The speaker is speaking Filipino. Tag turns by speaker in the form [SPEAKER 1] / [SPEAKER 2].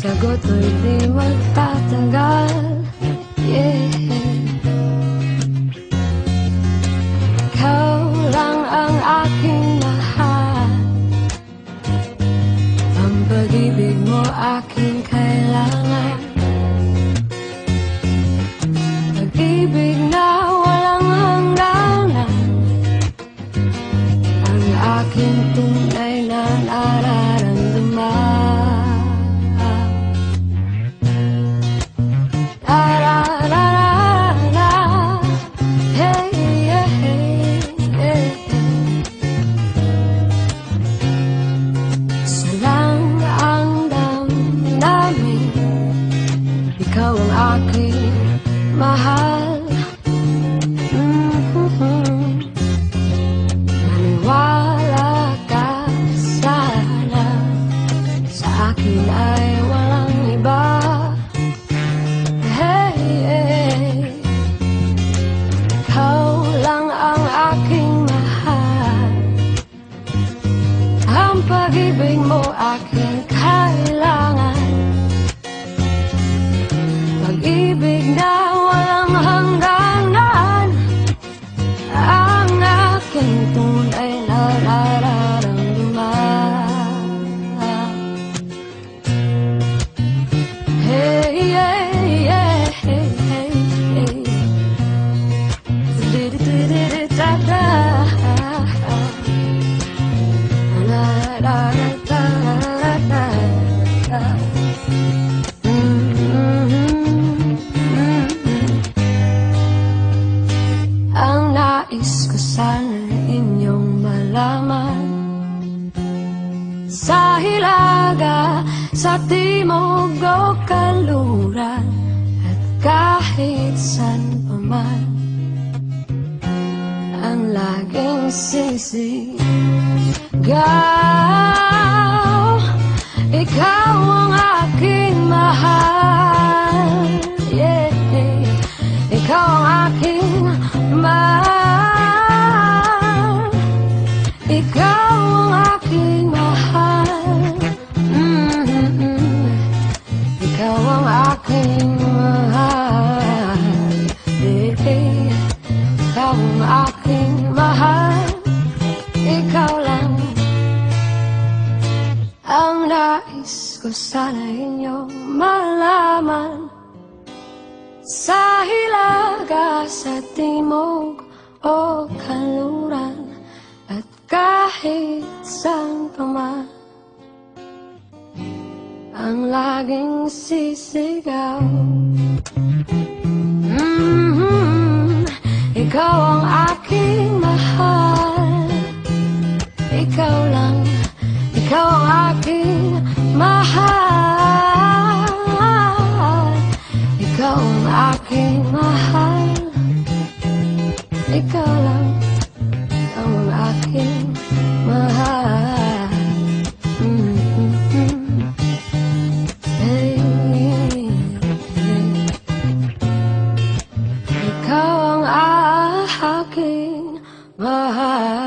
[SPEAKER 1] sagot mo'y di magtatagal. Yeah. Ikaw lang ang aking mahal, ang pag-ibig mo aking kailangan. Pag-ibig na walang hangganan, ang aking tunay na nararamdaman. Ikaw ang aking mahal. Maniwala ka sana, sa akin ay walang iba. Hey, hey. Ikaw lang ang aking mahal, ang pag-ibig mo aking kailangan. Pag-ibig na walang hangganan, ang aking tunay na nararamdaman. Hey, hey, hey, hey, hey, hey. Da-da-da-da-da-da. Da-da-da-da-da-da. Ang nais ko sana inyong malaman, sa hilaga, sa timog o kanluran, at kahit saan pa man, ang laging sisigaw, ikaw ang aking mahal. Yeah, ikaw ang aking mahal, ikaw ang aking mahal. Ikaw ang aking mahal. Ikaw ang aking mahal. Ikaw lang ang nais ko sana inyong malaman, sa hilaga, sa timog o kanluran, at kahit saan pa man, ang laging sisigaw. Ikaw ang aking mahal, ikaw lang, ikaw ang aking mahal. Ikaw ang aking mahal, ikaw lang, ikaw ang aking mahal. Hey, hey. Ikaw ang aking mahal.